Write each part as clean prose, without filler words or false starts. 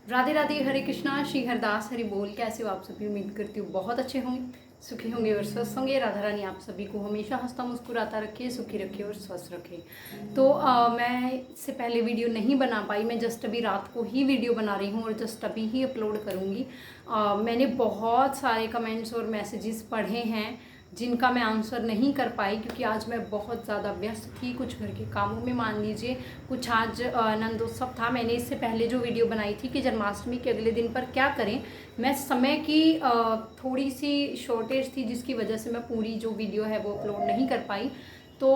राधे राधे, हरे कृष्णा, श्री हरदास हरि बोल। कैसे हो आप सभी? उम्मीद करती हूँ बहुत अच्छे होंगे, सुखी होंगे और स्वस्थ होंगे। राधा रानी आप सभी को हमेशा हंसता मुस्कुराता रखे, सुखी रखे और स्वस्थ रखे। तो मैं इससे पहले वीडियो नहीं बना पाई। मैं जस्ट अभी रात को ही वीडियो बना रही हूँ और जस्ट अभी ही अपलोड करूँगी। मैंने बहुत सारे कमेंट्स और मैसेजेस पढ़े हैं जिनका मैं आंसर नहीं कर पाई, क्योंकि आज मैं बहुत ज़्यादा व्यस्त थी कुछ घर के कामों में, मान लीजिए। कुछ आज नंदोत्सव था। मैंने इससे पहले जो वीडियो बनाई थी कि जन्माष्टमी के अगले दिन पर क्या करें, मैं समय की थोड़ी सी शॉर्टेज थी, जिसकी वजह से मैं पूरी जो वीडियो है वो अपलोड नहीं कर पाई। तो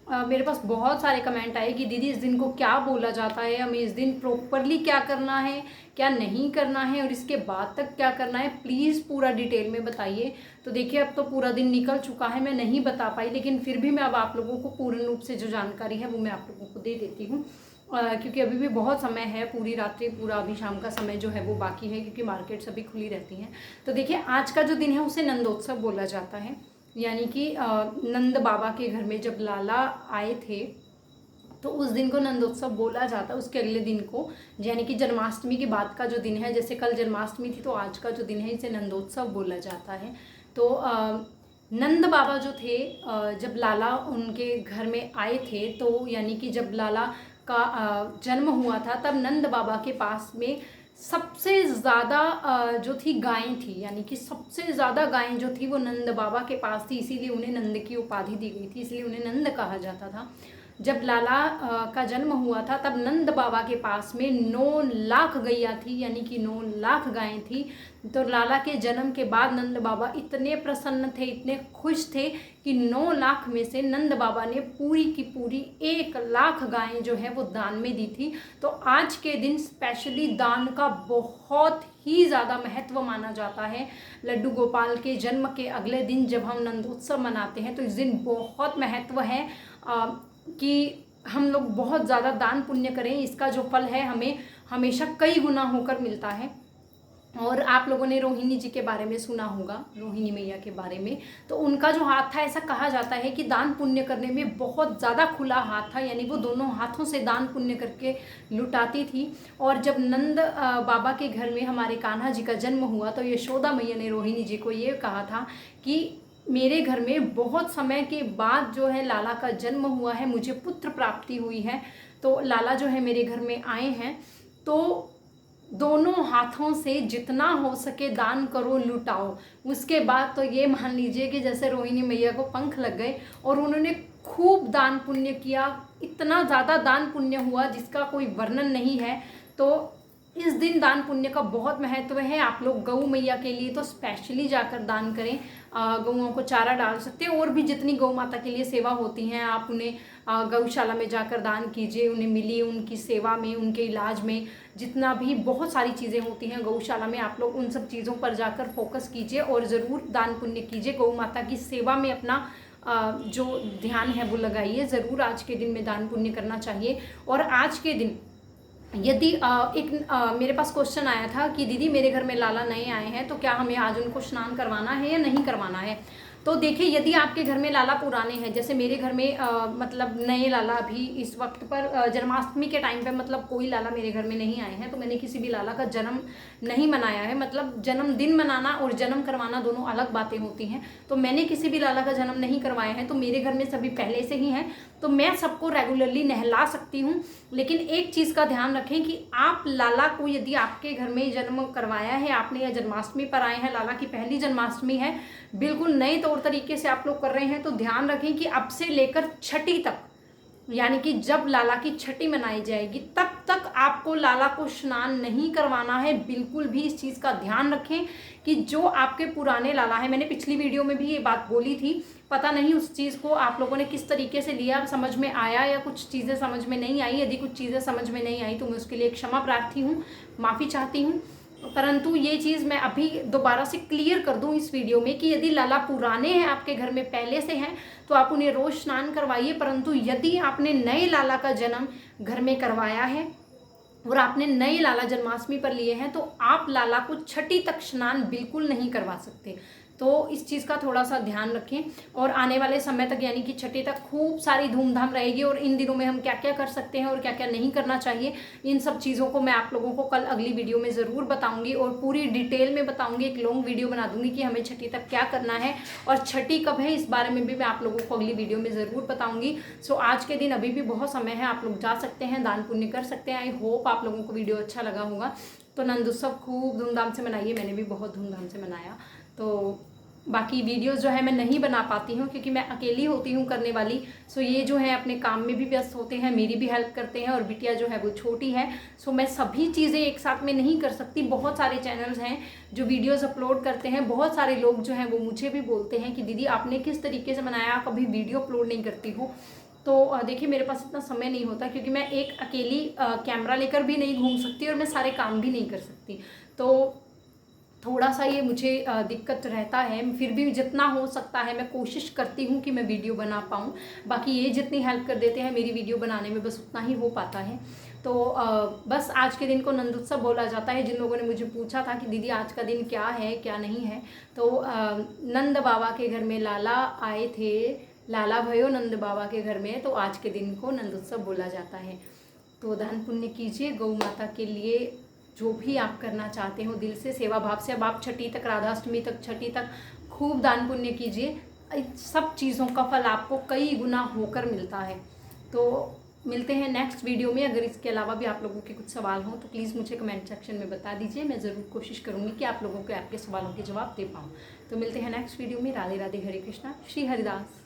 मेरे पास बहुत सारे कमेंट आए कि दीदी इस दिन को क्या बोला जाता है, हमें इस दिन प्रॉपरली क्या करना है, क्या नहीं करना है और इसके बाद तक क्या करना है, प्लीज़ पूरा डिटेल में बताइए। तो देखिए, अब तो पूरा दिन निकल चुका है, मैं नहीं बता पाई, लेकिन फिर भी मैं अब आप लोगों को पूर्ण रूप से जो जानकारी है वो मैं आप लोगों को दे देती हूँ। क्योंकि अभी भी बहुत समय है, पूरी रात्रि पूरा अभी शाम का समय जो है वो बाकी है, क्योंकि मार्केट्स अभी खुली रहती हैं। तो देखिए, आज का जो दिन है उसे नंदोत्सव बोला जाता है। यानी कि नंद बाबा के घर में जब लाला आए थे तो उस दिन को नंदोत्सव बोला जाता है। उसके अगले दिन को, यानी कि जन्माष्टमी के बाद का जो दिन है, जैसे कल जन्माष्टमी थी तो आज का जो दिन है इसे नंदोत्सव बोला जाता है। तो नंद बाबा जो थे, जब लाला उनके घर में आए थे, तो यानी कि जब लाला का जन्म हुआ था, तब नंद बाबा के पास में सबसे ज़्यादा जो थी गायें थी। यानी कि सबसे ज़्यादा गायें जो थी वो नंद बाबा के पास थी, इसीलिए उन्हें नंद की उपाधि दी गई थी, इसलिए उन्हें नंद कहा जाता था। जब लाला का जन्म हुआ था तब नंद बाबा के पास में 9 लाख गैया थी, यानी कि 9 लाख गायें थी। तो लाला के जन्म के बाद नंद बाबा इतने प्रसन्न थे, इतने खुश थे कि 9 लाख में से नंद बाबा ने पूरी की पूरी 1 लाख गायें जो है वो दान में दी थी। तो आज के दिन स्पेशली दान का बहुत ही ज़्यादा महत्व माना जाता है। लड्डू गोपाल के जन्म के अगले दिन जब हम नंदोत्सव मनाते हैं तो इस दिन बहुत महत्व है कि हम लोग बहुत ज़्यादा दान पुण्य करें। इसका जो फल है हमें हमेशा कई गुना होकर मिलता है। और आप लोगों ने रोहिणी जी के बारे में सुना होगा, रोहिणी मैया के बारे में। तो उनका जो हाथ था, ऐसा कहा जाता है कि दान पुण्य करने में बहुत ज़्यादा खुला हाथ था, यानी वो दोनों हाथों से दान पुण्य करके लुटाती थी। और जब नंद बाबा के घर में हमारे कान्हा जी का जन्म हुआ तो यशोदा मैया ने रोहिणी जी को ये कहा था कि मेरे घर में बहुत समय के बाद जो है लाला का जन्म हुआ है, मुझे पुत्र प्राप्ति हुई है, तो लाला जो है मेरे घर में आए हैं, तो दोनों हाथों से जितना हो सके दान करो, लुटाओ। उसके बाद तो ये मान लीजिए कि जैसे रोहिणी मैया को पंख लग गए और उन्होंने खूब दान पुण्य किया, इतना ज़्यादा दान पुण्य हुआ जिसका कोई वर्णन नहीं है। तो इस दिन दान पुण्य का बहुत महत्व है। आप लोग गौ मैया के लिए तो स्पेशली जाकर दान करें, गौओं को चारा डाल सकते हैं, और भी जितनी गौ माता के लिए सेवा होती हैं आप उन्हें गौशाला में जाकर दान कीजिए, उन्हें मिलिए, उनकी सेवा में, उनके इलाज में, जितना भी बहुत सारी चीज़ें होती हैं गौशाला में, आप लोग उन सब चीज़ों पर जाकर फोकस कीजिए और ज़रूर दान पुण्य कीजिए। गौ माता की सेवा में अपना जो ध्यान है वो लगाइए। ज़रूर आज के दिन में दान पुण्य करना चाहिए। और आज के दिन यदि मेरे पास क्वेश्चन आया था कि दीदी मेरे घर में लाला नए आए हैं तो क्या हमें आज उनको स्नान करवाना है या नहीं करवाना है। तो देखिए, यदि आपके घर में लाला पुराने हैं, जैसे मेरे घर में मतलब नए लाला अभी इस वक्त पर जन्माष्टमी के टाइम पे मतलब कोई लाला मेरे घर में नहीं आए हैं, तो मैंने किसी भी लाला का जन्म नहीं मनाया है। मतलब जन्मदिन मनाना और जन्म करवाना दोनों अलग बातें होती हैं। तो मैंने किसी भी लाला का जन्म नहीं करवाया है, तो मेरे घर में सभी पहले से ही हैं, तो मैं सबको रेगुलरली नहला सकती हूँ। लेकिन एक चीज़ का ध्यान रखें कि आप लाला को, यदि आपके घर में जन्म करवाया है आपने या जन्माष्टमी पर आए हैं, लाला की पहली जन्माष्टमी है, बिल्कुल नए तौर तरीके से आप लोग कर रहे हैं, तो ध्यान रखें कि अब से लेकर छठी तक, यानी कि जब लाला की छठी मनाई जाएगी तब तक आपको लाला को स्नान नहीं करवाना है। बिल्कुल भी इस चीज़ का ध्यान रखें कि जो आपके पुराने लाला हैं, मैंने पिछली वीडियो में भी ये बात बोली थी, पता नहीं उस चीज़ को आप लोगों ने किस तरीके से लिया, समझ में आया या कुछ चीज़ें समझ में नहीं आई। यदि कुछ चीज़ें समझ में नहीं आई तो मैं उसके लिए क्षमा प्रार्थी हूँ, माफ़ी चाहती हूँ। परंतु ये चीज़ मैं अभी दोबारा से क्लियर कर दूं इस वीडियो में कि यदि लाला पुराने हैं, आपके घर में पहले से हैं, तो आप उन्हें रोज़ स्नान करवाइए। परंतु यदि आपने नए लाला का जन्म घर में करवाया है और आपने नए लाला जन्माष्टमी पर लिए हैं, तो आप लाला को छठी तक स्नान बिल्कुल नहीं करवा सकते। तो इस चीज़ का थोड़ा सा ध्यान रखें। और आने वाले समय तक यानी कि छठी तक खूब सारी धूमधाम रहेगी, और इन दिनों में हम क्या क्या कर सकते हैं और क्या क्या नहीं करना चाहिए, इन सब चीज़ों को मैं आप लोगों को कल अगली वीडियो में ज़रूर बताऊंगी, और पूरी डिटेल में बताऊंगी। एक लॉन्ग वीडियो बना दूंगी कि हमें छठी तक क्या करना है और छठी कब है, इस बारे में भी मैं आप लोगों को अगली वीडियो में ज़रूर बताऊंगी। सो आज के दिन अभी भी बहुत समय है, आप लोग जा सकते हैं, दान पुण्य कर सकते हैं। आई होप आप लोगों को वीडियो अच्छा लगा होगा। तो नंद उत्सव खूब धूमधाम से मनाइए, मैंने भी बहुत धूमधाम से मनाया। तो बाकी वीडियोस जो है मैं नहीं बना पाती हूँ क्योंकि मैं अकेली होती हूँ करने वाली। सो ये जो है अपने काम में भी व्यस्त होते हैं, मेरी भी हेल्प करते हैं, और बिटिया जो है वो छोटी है। सो मैं सभी चीज़ें एक साथ में नहीं कर सकती। बहुत सारे चैनल्स हैं जो वीडियोस अपलोड करते हैं, बहुत सारे लोग जो हैं वो मुझे भी बोलते हैं कि दीदी आपने किस तरीके से बनाया, कभी वीडियो अपलोड नहीं करती हो। तो देखिए मेरे पास इतना समय नहीं होता क्योंकि मैं एक अकेली कैमरा लेकर भी नहीं घूम सकती और मैं सारे काम भी नहीं कर सकती। तो थोड़ा सा ये मुझे दिक्कत रहता है। फिर भी जितना हो सकता है मैं कोशिश करती हूँ कि मैं वीडियो बना पाऊँ। बाकी ये जितनी हेल्प कर देते हैं मेरी वीडियो बनाने में, बस उतना ही हो पाता है। तो बस आज के दिन को नंद उत्सव बोला जाता है। जिन लोगों ने मुझे पूछा था कि दीदी आज का दिन क्या है क्या नहीं है, तो नंद बाबा के घर में लाला आए थे, लाला भयो नंद बाबा के घर में, तो आज के दिन को नंद उत्सव बोला जाता है। तो दान पुण्य कीजिए गौ माता के लिए, जो भी आप करना चाहते हो दिल से सेवा भाव से। अब आप छठी तक, राधाष्टमी तक, छठी तक खूब दान पुण्य कीजिए, सब चीज़ों का फल आपको कई गुना होकर मिलता है। तो मिलते हैं नेक्स्ट वीडियो में। अगर इसके अलावा भी आप लोगों के कुछ सवाल हों तो प्लीज़ मुझे कमेंट सेक्शन में बता दीजिए, मैं ज़रूर कोशिश करूँगी कि आप लोगों के आपके सवालों के जवाब दे पाऊँ। तो मिलते हैं नेक्स्ट वीडियो में। राधे राधे, हरे कृष्णा, श्री हरिदास।